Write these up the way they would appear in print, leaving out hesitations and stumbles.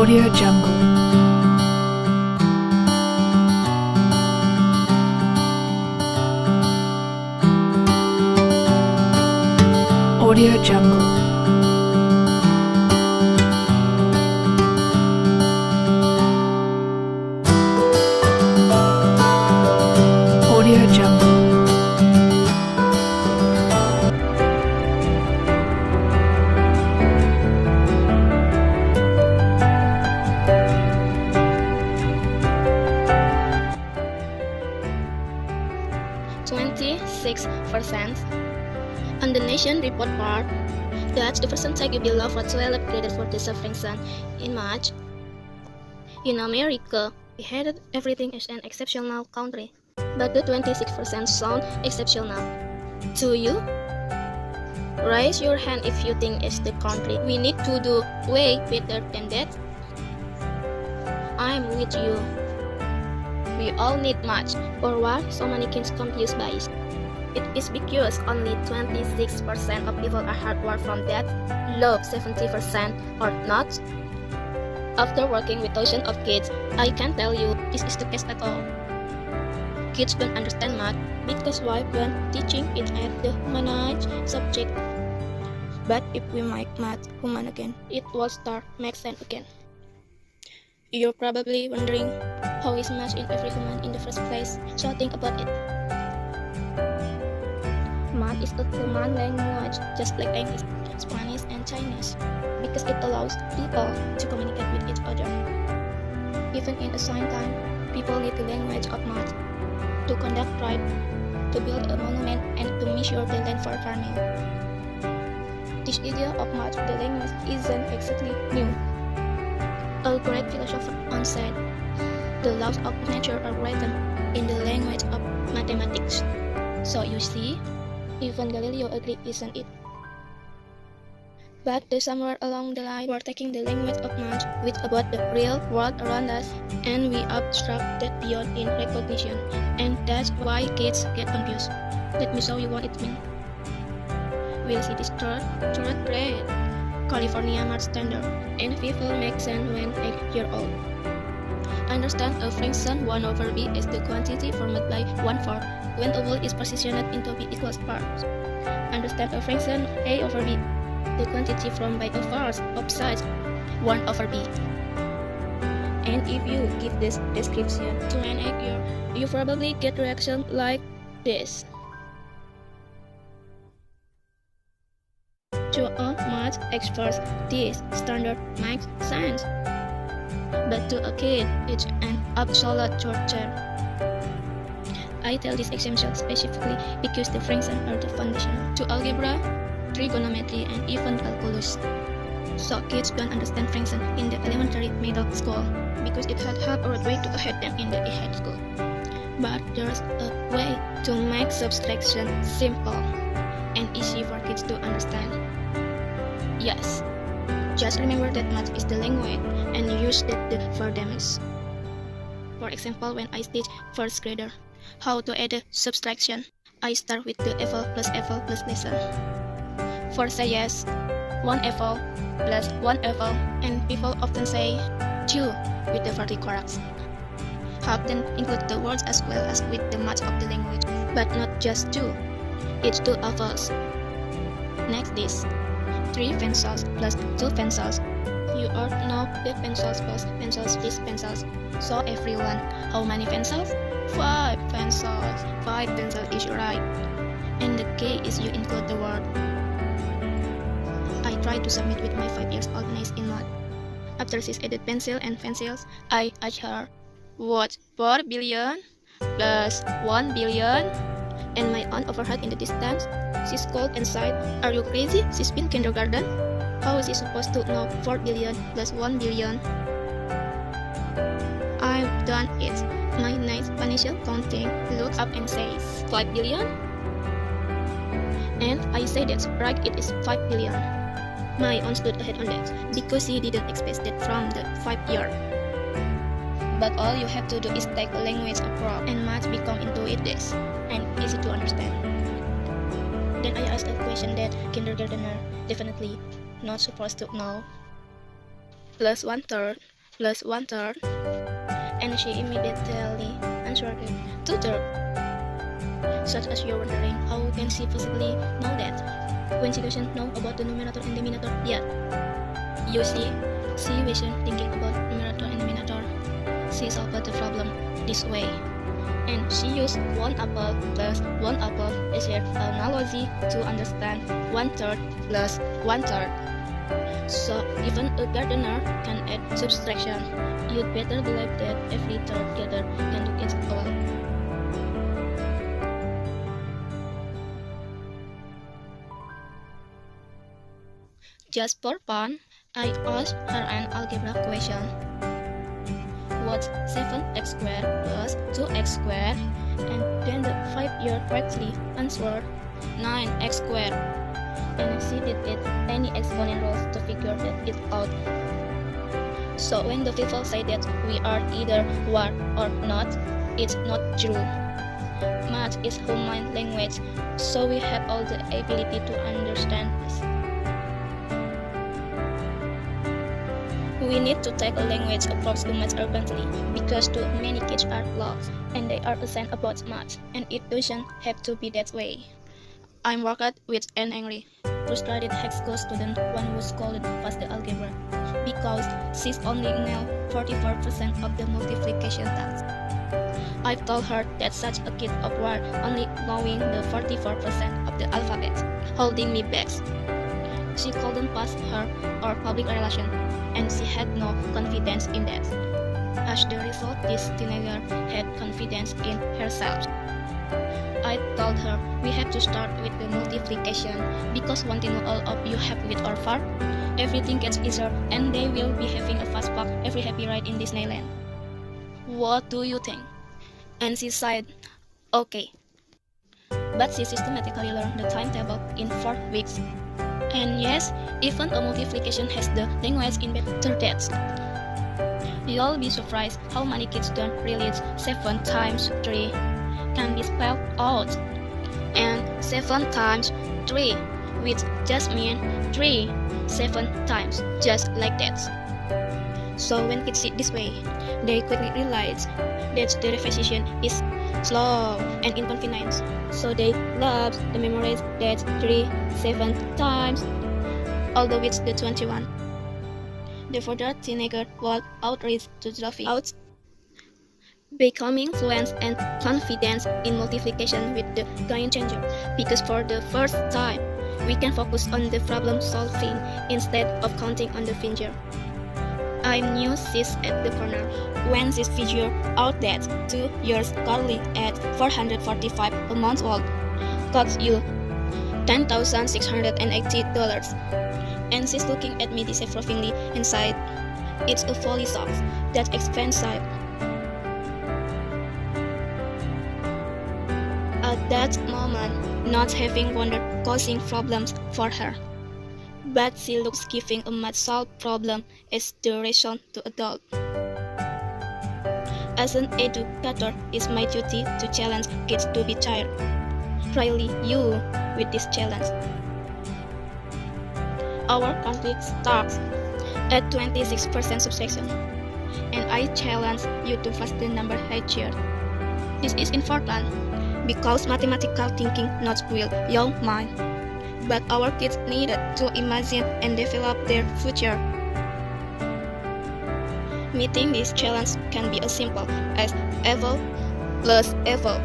Audio Jungle. Audio Jungle. Audio Jungle. On the nation report part, that's the percentage below what celebrated for the function in March. In America, we hated everything as an exceptional country, but the 26% sound exceptional. Do you? Raise your hand if you think it's the country. We need to do way better than that. I'm with you. We all need much, or why so many kids confused by it. It is because only 26% of people are hardwired from that low 70% or not. After working with thousands of kids, I can tell you this is the case at all. Kids don't understand math because why when teaching it at the managed subject. But if we make math human again, it will start make sense again. You're probably wondering how is math in every human in the first place, so think about it. Math is a human language, just like English, Spanish, and Chinese, because it allows people to communicate with each other. Even in the same time, people need the language of math to conduct trade, to build a monument, and to measure the land for farming. This idea of math, the language, isn't exactly new. A great philosopher once said, "The laws of nature are written in the language of mathematics." So you see, even Galileo agreed, isn't it? But somewhere along the line, we're taking the language of math with about the real world around us, and we abstract that beyond in recognition, and that's why kids get confused. Let me show you what it means. We'll see this third grade, California Math Standard, and people make sense when 8 years old. Understand a fraction 1 over b is the quantity formed by 1/4 when a whole is positioned into b equals parts. Understand a fraction a over b, the quantity formed by a part of size 1 over b. And if you give this description to an 8-year-old, you probably get reaction like this. To a math expert, this standard makes sense. But to a kid, it's an absolute torture. I tell this example specifically because the fractions are the foundational to algebra, trigonometry, and even calculus. So kids don't understand fractions in the elementary middle school because it had helped or way to ahead them in the high school. But there's a way to make subtraction simple and easy for kids to understand. Yes. Just remember that math is the language and use that for damage. For example, when I teach first grader how to add a subtraction, I start with the apple plus lesson. For say yes, 1 apple plus 1 apple, and people often say 2 with the verticorrects. Have then include the words as well as with the math of the language, but not just 2. It's 2 apples. Next this. 3 pencils plus 2 pencils. You all know the pencils plus pencils is pencils. So everyone, how many pencils? 5 pencils. 5 pencils is right. And the key is you include the word. I try to submit with my 5 years old niece in math. After she's added pencil and pencils, I asked her, what's 4 billion plus 1 billion? And my aunt overheard in the distance. She scolded and sighed, "Are you crazy? She's been kindergarten. How is she supposed to know 4 billion plus 1 billion? I've done it. My nice financial counting looks up and says, 5 billion? And I say that's right, it is 5 billion. My aunt stood ahead on that because she didn't expect that from the 5-year. But all you have to do is take a language approach and math become intuitive and easy to understand. Then I asked a question that kindergartner definitely not supposed to know. Plus 1/3 plus 1/3, and she immediately answered 2/3. Such as you're wondering, how can she possibly know that when she doesn't know about the numerator and denominator yet? You see, she wasn't thinking about numerator and denominator. She solved the problem this way, and she used 1 apple plus 1 apple as her analogy to understand 1/3 plus 1/3. So even a gardener can add subtraction. You'd better believe that every third gather can do it all. Just for fun, I asked her an algebra question. What's 7x squared plus 2x squared? And then the 5-year correctly answered 9x squared. And she didn't any exponent rules to figure it out. So when the people say that we are either one or not, it's not true. Math is human language, so we have all the ability to understand this. We need to take a language approach to math urgently, because too many kids are lost and they are upset about math, and it doesn't have to be that way. I'm worked with an angry, frustrated high school student one who scolded past the algebra because she's only nailed 44% of the multiplication task. I've told her that such a kid of war only knowing the 44% of the alphabet, holding me back. She couldn't pass her or public relation, and she had no confidence in that. As the result, this teenager had confidence in herself. I told her we have to start with the multiplication, because one thing all of you have with or far, everything gets easier and they will be having a fast park every happy ride in Disneyland. What do you think? And she said, okay. But she systematically learned the timetable in 4 weeks. And yes, even a multiplication has the language in better depth. You'll be surprised how many kids don't realize 7 times 3 can be spelled out. And 7 times 3, which just means 3 7 times, just like that. So when kids see this way, they quickly realize that the repetition is slow and inconvenient. So they love the memorize that 3 7 times, although it's the 21. The further teenager was outraged to drop out, becoming fluent and confident in multiplication with the game changer, because for the first time, we can focus on the problem solving instead of counting on the finger. I knew she's at the corner when she figured out that 2 years early at 445 a month old cost you $10,680. And she's looking at me disapprovingly and said, "It's a folly shop, that's expensive." At that moment, not having wonder causing problems for her, but she looks giving a math solved problem as the reason to adult. As an educator, it's my duty to challenge kids to be tired. Try you with this challenge. Our country starts at 26% subtraction, and I challenge you to pass the number higher. This is important because mathematical thinking not will your mind, but our kids needed to imagine and develop their future. Meeting this challenge can be as simple as evil plus evil.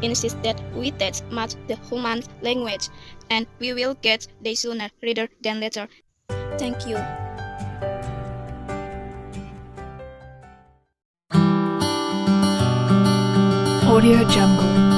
Insist that we teach math the human language, and we will get there sooner rather than later. Thank you. Audio Jungle.